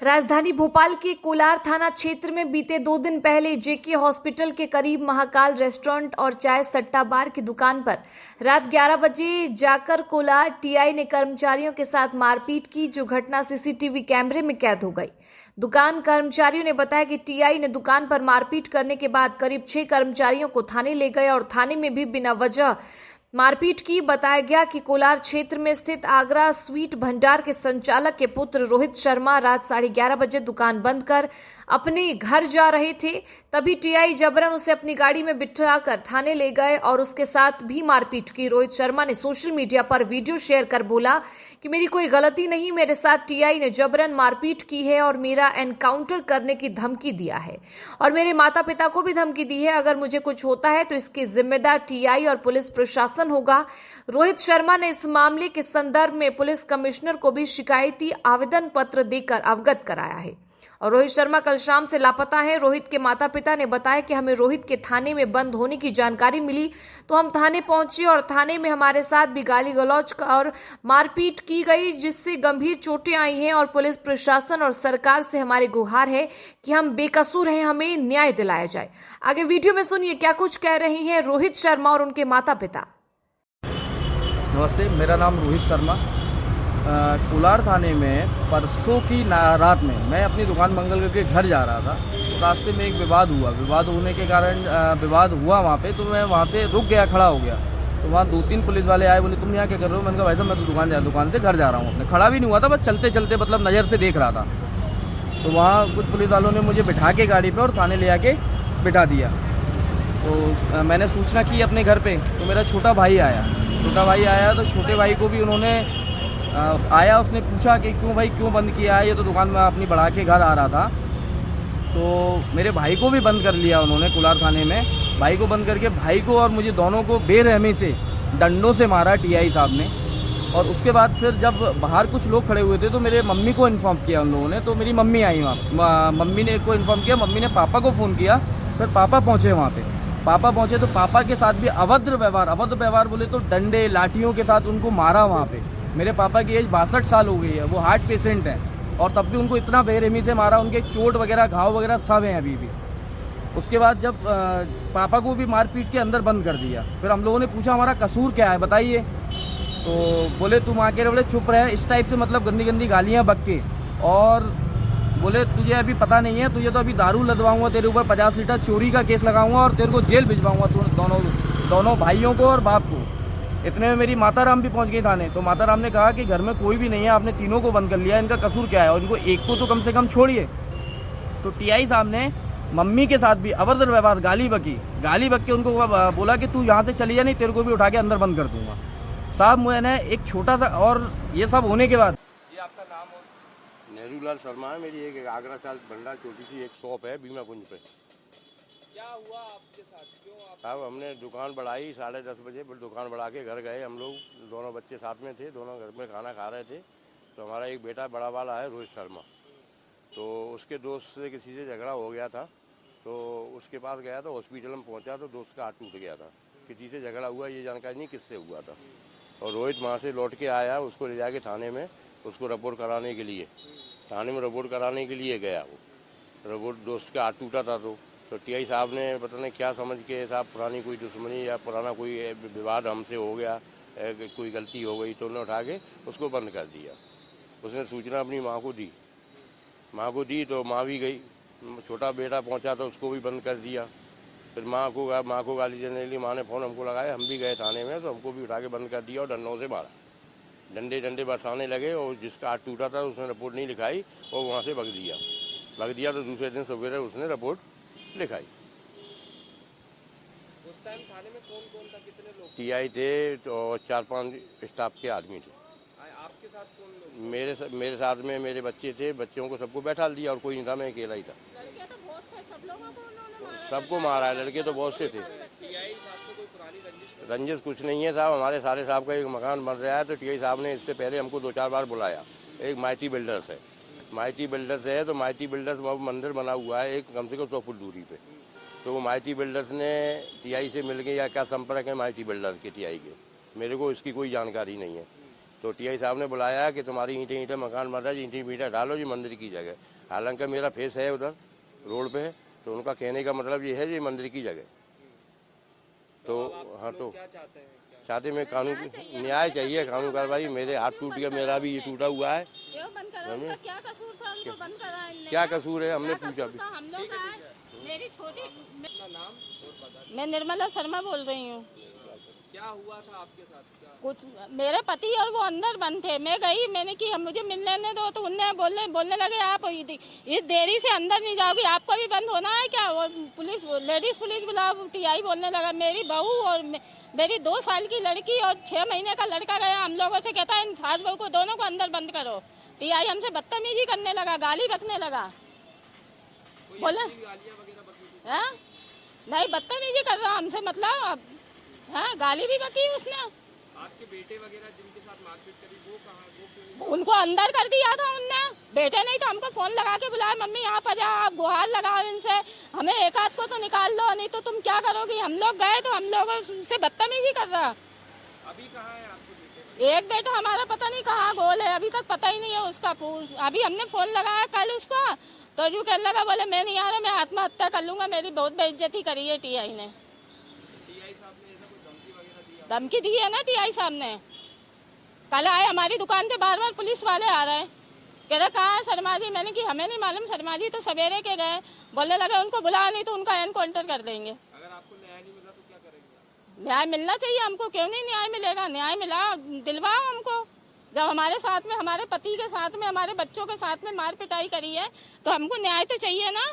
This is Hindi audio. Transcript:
राजधानी भोपाल के कोलार थाना क्षेत्र में बीते 2 दिन पहले जेके हॉस्पिटल के करीब महाकाल रेस्टोरेंट और चाय सट्टा बार की दुकान पर रात 11 बजे जाकर कोलार टीआई ने कर्मचारियों के साथ मारपीट की, जो घटना सीसीटीवी कैमरे में कैद हो गई। दुकान कर्मचारियों ने बताया कि टीआई ने दुकान पर मारपीट करने के बाद करीब 6 कर्मचारियों को थाने ले गए और थाने में भी बिना वजह मारपीट की। बताया गया कि कोलार क्षेत्र में स्थित आगरा स्वीट भंडार के संचालक के पुत्र रोहित शर्मा रात 11:30 बजे दुकान बंद कर अपने घर जा रहे थे, तभी टीआई जबरन उसे अपनी गाड़ी में बिठाकर थाने ले गए और उसके साथ भी मारपीट की। रोहित शर्मा ने सोशल मीडिया पर वीडियो शेयर कर बोला कि मेरी कोई गलती नहीं, मेरे साथ टीआई ने जबरन मारपीट की है और मेरा एनकाउंटर करने की धमकी दिया है और मेरे माता पिता को भी धमकी दी है। अगर मुझे कुछ होता है तो इसकी जिम्मेदार टीआई और पुलिस प्रशासन होगा। रोहित शर्मा ने इस मामले के संदर्भ में पुलिस कमिश्नर को भी शिकायती आवेदन पत्र देकर अवगत कराया है और रोहित शर्मा कल शाम से लापता है। रोहित के माता पिता ने बताया कि हमें रोहित के थाने में बंद होने की जानकारी मिली तो हम थाने पहुंचे और थाने में हमारे साथ भी गाली गलौज और मारपीट की गई, जिससे गंभीर चोटें आई हैं और पुलिस प्रशासन और सरकार से हमारी गुहार है कि हम बेकसूर हैं, हमें न्याय दिलाया जाए। आगे वीडियो में सुनिए क्या कुछ कह रही हैं रोहित शर्मा और उनके माता पिता। नमस्ते, मेरा नाम रोहित शर्मा। कोलार थाने में परसों की रात में मैं अपनी दुकान बंद करके घर जा रहा था, तो रास्ते में एक विवाद हुआ। विवाद होने के कारण विवाद हुआ वहाँ पे, तो मैं वहाँ से रुक गया, खड़ा हो गया। तो वहाँ 2-3 पुलिस वाले आए, बोले तुम यहाँ क्या कर रहे हो? मैंने कहा भाई साहब मैं तो दुकान से घर जा रहा हूँ। अपने खड़ा भी नहीं हुआ था, बस चलते चलते मतलब नज़र से देख रहा था। तो वहाँ कुछ पुलिस वालों ने मुझे बिठा के गाड़ी पर और थाने ले आके बिठा दिया। तो मैंने सूचना की अपने घर पर, तो मेरा छोटा भाई आया। तो छोटे भाई को भी उन्होंने आया, उसने पूछा कि क्यों बंद किया है? ये तो दुकान में अपनी बढ़ा के घर आ रहा था। तो मेरे भाई को भी बंद कर लिया उन्होंने कोलार थाने में। भाई को बंद करके भाई को और मुझे दोनों को बेरहमी से डंडों से मारा टीआई साहब ने। और उसके बाद फिर जब बाहर कुछ लोग खड़े हुए थे तो मेरे मम्मी को इन्फॉर्म किया उन लोगों ने। तो मेरी मम्मी आई वहाँ, मम्मी ने को इन्फॉर्म किया, मम्मी ने पापा को फ़ोन किया, फिर पापा पहुँचे वहाँ पर। पापा पहुँचे तो पापा के साथ भी अभद्र व्यवहार बोले तो डंडे लाठियों के साथ उनको मारा वहाँ पे। मेरे पापा की एज 62 साल हो गई है, वो हार्ट पेशेंट हैं और तब भी उनको इतना बेरहमी से मारा, उनके चोट वगैरह घाव वगैरह सब हैं अभी भी। उसके बाद जब पापा को भी मार पीट के अंदर बंद कर दिया। फिर हम लोगों ने पूछा हमारा कसूर क्या है बताइए, तो बोले तुम आके बोले चुप रहे, इस टाइप से मतलब गंदी गंदी गालियाँ बक के। और बोले तुझे अभी पता नहीं है, तुझे तो अभी दारू लदवाऊंगा, तेरे ऊपर 50 लीटर चोरी का केस लगाऊंगा और तेरे को जेल भिजवाऊंगा, दोनों भाइयों को और बाप को। इतने में मेरी माता राम भी पहुंच गई थाने। तो माता राम ने कहा कि घर में कोई भी नहीं है, आपने तीनों को बंद कर लिया, इनका कसूर क्या है और इनको एक को तो कम से कम छोड़िए। तो टीआई साहब ने मम्मी के साथ भी अभद्र व्यवहार गाली बक के उनको बोला कि तू यहाँ से चली जा, नहीं तेरे को भी उठा के अंदर बंद कर दूंगा। साहब मैंने एक छोटा सा, और ये सब होने के बाद आपका नाम? नेहरूलाल शर्मा है। मेरी एक आगरा चाल भंडार छोटी सी एक शॉप है बीमाकुंज पे। क्या हुआ आपके साथ? क्यों आप? अब हमने दुकान बढ़ाई 10:30 बजे, दुकान बढ़ा के घर गए। हम लोग दोनों बच्चे साथ में थे, दोनों घर में खाना खा रहे थे। तो हमारा एक बेटा बड़ा वाला है रोहित शर्मा, तो उसके दोस्त से किसी से झगड़ा हो गया था। तो उसके पास गया तो हॉस्पिटल में पहुंचा तो दोस्त का हाथ टूट गया था। किसी से झगड़ा हुआ ये जानकारी नहीं किससे हुआ था। और रोहित वहाँ से लौट के आया, उसको ले जाके थाने में उसको रिपोर्ट कराने के लिए, थाने में रिपोर्ट कराने के लिए गया। वो रिपोर्ट दोस्त का हाथ टूटा था। तो टीआई साहब ने पता नहीं क्या समझ के, साहब पुरानी कोई दुश्मनी या पुराना कोई विवाद हमसे हो गया, कोई गलती हो गई, तो उन्होंने उठा के उसको बंद कर दिया। उसने सूचना अपनी माँ को दी तो माँ भी गई। छोटा बेटा पहुंचा तो उसको भी बंद कर दिया। फिर माँ को गाली देने के लिए माँ ने फ़ोन हमको लगाया, हम भी गए थाने में, तो हमको भी उठा के बंद कर दिया और डंडों से मारा। डंडे बरसाने लगे और जिसका हाथ टूटा था उसने रिपोर्ट नहीं लिखाई और वहाँ से भग दिया। तो दूसरे दिन सवेरे उसने रिपोर्ट लिखाई। उस टाइम थाने में कौन था? कितने लोग? टीआई थे तो 4-5 स्टाफ के आदमी थे। आपके साथ कौन लोग? मेरे साथ में मेरे बच्चे थे, बच्चों को सबको बैठा दिया और कोई नहीं था, मैं अकेला ही था। लड़के तो बहुत थे, सब लोगों को उन्होंने मारा। सबको मारा है, लड़के तो बहुत से थे। टीआई साहब से कोई पुरानी रंजिश कुछ नहीं है साहब। हमारे सारे साहब का एक मकान बन रहा है, तो टीआई साहब ने इससे पहले हमको 2-4 बार बुलाया। एक माइती बिल्डर्स है, तो माइती बिल्डर्स मंदिर बना हुआ है एक कम से कम 100 फुट दूरी पे। तो वो माइती बिल्डर्स ने टीआई से मिल गए या क्या संपर्क है माइती बिल्डर्स के टीआई के, मेरे को इसकी कोई जानकारी नहीं है। तो टीआई साहब ने बुलाया कि तुम्हारी ईंटें मकान बन रहा है, ईंटें डालो जी मंदिर की जगह। हालांकि मेरा फेस है उधर रोड पे, तो उनका कहने का मतलब ये है ये मंदिर की जगह। तो हाँ, तो क्या चाहते हैं? चाहते में कानून न्याय चाहिए, कानून कार्रवाई। मेरे हाथ टूट गया, मेरा भी ये टूटा हुआ है। क्यों बंद करा? उनका क्या कसूर था? उनको बंद करा इनने? क्या कसूर है, हमने क्या पूछा कसूर भी। था? हम लोग का है। मेरी छोटी अपना नाम और बता। मैं निर्मला शर्मा बोल रही हूँ। क्या हुआ था आपके साथ? क्या कुछ मेरे पति और वो अंदर बंद थे। मैं गई, मैंने कि हम मुझे मिल लेने दो, तो उनने बोलने लगे आप इस देरी से अंदर नहीं जाओगी, आपको भी बंद होना है क्या? वो पुलिस, लेडीज पुलिस बुलाओ। टीआई बोलने लगा मेरी बहू और मेरी 2 साल की लड़की और 6 महीने का लड़का गया हम लोगों से, कहता है इन सास बहू को दोनों को अंदर बंद करो। टीआई हमसे बदतमीजी करने लगा, गाली बकने लगा। बोले गालियाँ वगैरह बकी थी? हाँ? नहीं, बदतमीजी कर रहा हमसे, मतलब हाँ, गाली भी बकी उसने। आपके बेटे वगैरह जिनके साथ मारपीट करी वो कहाँ? वो क्यों नहीं? उनको अंदर कर दिया था उनने। बेटे नहीं तो हमको फोन लगा के बुलाया, मम्मी यहाँ पर जा, आप गुहार लगाओ इनसे, हमें एक आध को तो निकाल लो, नहीं तो तुम क्या करोगी। हम लोग गए तो हम लोगों से बदतमीजी कर रहा। अभी कहाँ है आपके बेटे? एक बेटा हमारा पता नहीं कहाँ गोल है, अभी तक पता ही नहीं है उसका। अभी हमने फोन लगाया कल उसको, तो जो कहने लगा, बोले मैं नहीं आ रहा, मैं आत्महत्या कर लूंगा, मेरी बहुत बेइज्जती करी है टीआई ने। टीआई साहब ने ऐसा कोई धमकी वगैरह दी? धमकी दी है ना टीआई साहब ने। कल आए हमारी दुकान पे, बार बार पुलिस वाले आ रहे हैं, कह रहे कहाँ है शर्मा जी? मैंने कि हमें नहीं मालूम, शर्मा जी तो सवेरे के गए। बोलने लगे उनको बुला, नहीं तो उनका एनकाउंटर कर देंगे। अगर आपको न्याय नहीं मिला तो क्या करेंगे? न्याय मिलना चाहिए हमको, क्यों नहीं न्याय मिलेगा? न्याय मिला, दिलवाओ हमको। जब हमारे साथ में, हमारे पति के साथ में, हमारे बच्चों के साथ में मार पिटाई करी है, तो हमको न्याय तो चाहिए ना।